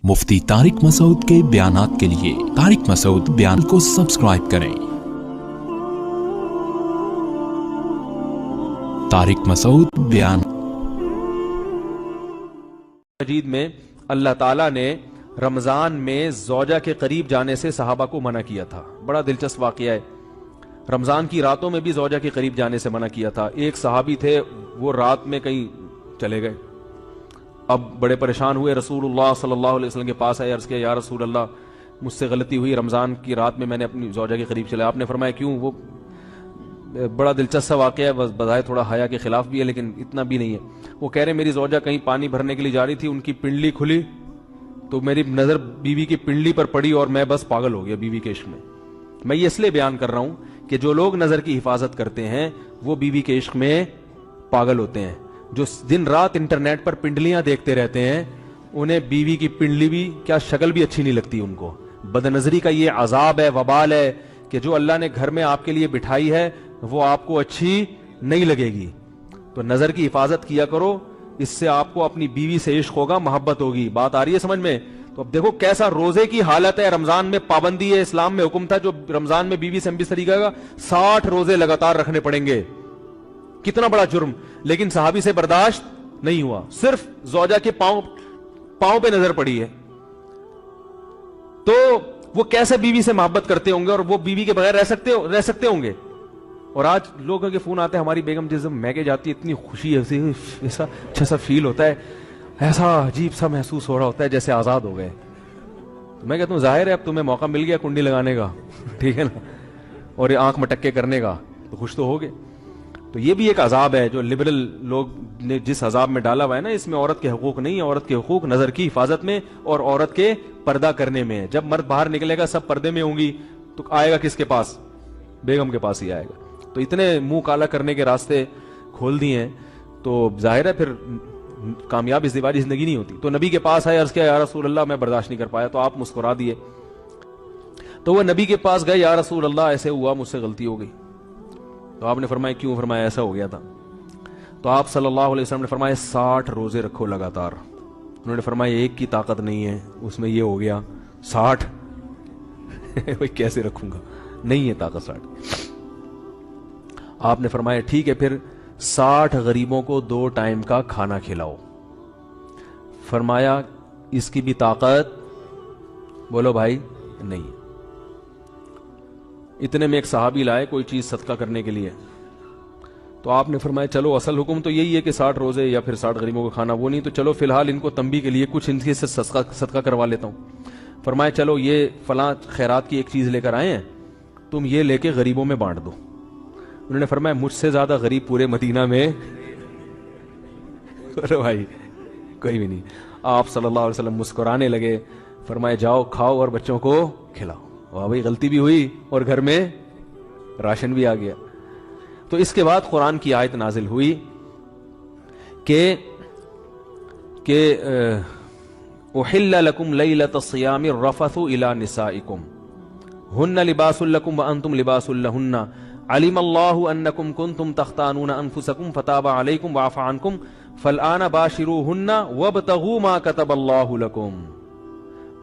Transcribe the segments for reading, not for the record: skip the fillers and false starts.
मुफ्ती तारिक मसूद के बयानात के लिए तारिक मसूद बयान को सब्सक्राइब करें। तारिक मसूद बयान। मजीद में अल्लाह ताला ने रमजान में ज़ौजा के करीब जाने से सहाबा को मना किया था। बड़ा दिलचस्प वाक़या है। रमजान की रातों में भी ज़ौजा के करीब जाने से मना किया था। एक सहाबी थे, वो रात में कहीं चले गए, अब बड़े परेशान हुए, रसूलुल्लाह सल्लल्लाहु अलैहि वसल्लम के पास आए, अर्ज़ किया या रसूल अल्लाह, मुझसे गलती हुई, रमज़ान की रात में मैंने अपनी ज़ौजा के करीब चला। आपने फरमाया क्यों? वो बड़ा दिलचस्प सा वाक़या है, बज़ाहिर थोड़ा हया के खिलाफ भी है, लेकिन इतना भी नहीं है। वो कह रहे मेरी ज़ौजा कहीं पानी भरने के लिए जा रही थी, उनकी पिंडली खुली तो मेरी नज़र बीवी की पिंडली पर पड़ी और मैं बस पागल हो गया बीवी के इश्क में। मैं ये इसलिए बयान कर रहा हूँ कि जो लोग नज़र की हिफाजत करते हैं वो बीवी के इश्क में पागल होते हैं। जो दिन रात इंटरनेट पर पिंडलियां देखते रहते हैं, उन्हें बीवी की पिंडली भी क्या, शक्ल भी अच्छी नहीं लगती उनको। बदनजरी का ये अजाब है, वबाल है कि जो अल्लाह ने घर में आपके लिए बिठाई है वो आपको अच्छी नहीं लगेगी। तो नजर की हिफाजत किया करो, इससे आपको अपनी बीवी से इश्क होगा, मोहब्बत होगी। बात आ रही है समझ में? तो अब देखो कैसा रोजे की हालत है। रमजान में पाबंदी है, इस्लाम में हुक्म था जो रमजान में बीवी से हम इस तरीके का 60 रोजे लगातार रखने पड़ेंगे। कितना बड़ा जुर्म, लेकिन सहाबी से बर्दाश्त नहीं हुआ। सिर्फ ज़ौजा के पांव पे नजर पड़ी है तो वो कैसे बीवी से मोहब्बत करते होंगे, और वो बीवी के बगैर रह सकते होंगे। और आज लोगों के फोन आते हैं, हमारी बेगम जिस दिन मैके जाती है इतनी खुशी है, ऐसा अच्छा सा फील होता है, ऐसा अजीब सा महसूस हो रहा होता है जैसे आजाद हो गए। तो मैं कहता हूँ जाहिर है अब तुम्हें मौका मिल गया कुंडी लगाने का, ठीक है ना, और ये आंख मटक्के करने का, तो खुश तो हो गए। तो ये भी एक अजाब है जो लिबरल लोग ने जिस अजाब में डाला हुआ है ना, इसमें औरत के हुकूक नहीं है। औरत के हुकूक नजर की हिफाजत में और औरत के पर्दा करने में है। जब मर्द बाहर निकलेगा सब पर्दे में होंगी तो आएगा किसके पास? बेगम के पास ही आएगा। तो इतने मुंह काला करने के रास्ते खोल दिए हैं, तो जाहिर है फिर कामयाब इज़्दिवाजी जिंदगी नहीं होती। तो नबी के पास आए, अर्ज़ किया या रसूल अल्लाह मैं बर्दाश्त नहीं कर पाया। तो आप मुस्कुरा दिए। तो वह नबी के पास गए, या रसूल अल्लाह ऐसे हुआ, मुझसे गलती हो गई। तो आपने फरमाया क्यों? फरमाया ऐसा हो गया था। तो आप सल्लल्लाहु अलैहि वसल्लम ने फरमाया 60 रोजे रखो लगातार। उन्होंने फरमाया एक की ताकत नहीं है, उसमें ये हो गया 60 भाई कैसे रखूंगा, नहीं है ताकत 60। आपने फरमाया ठीक है, फिर 60 गरीबों को 2 टाइम का खाना खिलाओ। फरमाया इसकी भी ताकत, बोलो भाई, नहीं। इतने में एक सहाबी लाए कोई चीज सदका करने के लिए। तो आपने फरमाया चलो असल हुक्म तो यही है कि 60 रोजे या फिर 60 गरीबों को खाना, वो नहीं तो चलो फिलहाल इनको तंबी के लिए कुछ इनके से सदका करवा लेता हूं। फरमाया चलो ये फलां खैरात की एक चीज लेकर आए हैं, तुम ये लेके गरीबों में बांट दो। उन्होंने फरमाया मुझसे ज्यादा गरीब पूरे मदीना में अरे भाई कोई भी नहीं। आप सल्लल्लाहु अलैहि वसल्लम मुस्कुराने लगे, फरमाया जाओ खाओ और बच्चों को खिलाओ। वाह भाई, गलती भी हुई और घर में राशन भी आ गया। तो इसके बाद कुरान की आयत नाजिल हुई कि उहिल्ला लकुम लैलतस सियामि रफसु इला निसाइकुम हुन्ना लिबासुल लकुम व अंतुम लिबासुल लहुन्ना अलिमल्लाहु अन्नकुम कुंतुम तख्तानूना अनफुसकुम फताबा अलैकुम वअफा अन्कुम फलआना बाशिरूहुन्ना वब्तगू मा कतबल्लाहु लकुम।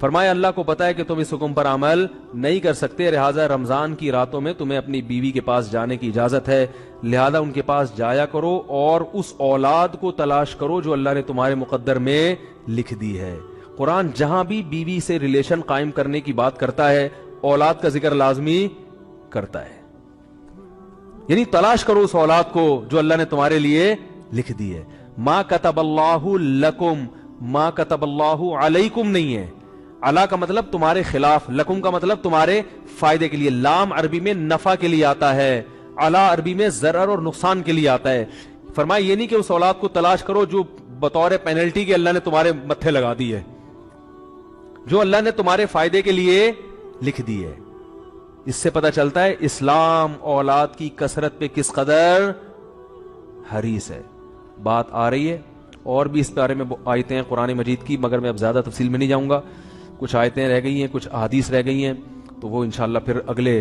फरमाया अल्लाह को पता है कि तुम इस हुक्म पर अमल नहीं कर सकते, लिहाजा रमजान की रातों में तुम्हें अपनी बीवी के पास जाने की इजाजत है, लिहाजा उनके पास जाया करो और उस औलाद को तलाश करो जो अल्लाह ने तुम्हारे मुकद्दर में लिख दी है। कुरान जहां भी बीवी से रिलेशन कायम करने की बात करता है, औलाद का जिक्र लाजमी करता है। यानी तलाश करो उस औलाद को जो अल्लाह ने तुम्हारे लिए लिख दी है। मा कतबल्लाहु लकुम, मा कतबल्लाहु अलैकुम नहीं है। अला का मतलब तुम्हारे खिलाफ, लकुम का मतलब तुम्हारे फायदे के लिए। लाम अरबी में नफा के लिए आता है, अला अरबी में जरर और नुकसान के लिए आता है। फरमाया ये नहीं कि उस औलाद को तलाश करो जो बतौर पेनल्टी के अल्लाह ने तुम्हारे मत्थे लगा दी है, जो अल्लाह ने तुम्हारे फायदे के लिए लिख दी है। इससे पता चलता है इस्लाम औलाद की कसरत पे किस कदर हरीस है। बात आ रही है और भी इस बारे में आयतें हैं कुरान मजीद की, मगर मैं अब ज्यादा तफसील में नहीं जाऊंगा। कुछ आयतें रह गई हैं, कुछ अहादीस रह गई हैं, तो वो इंशाअल्लाह फिर अगले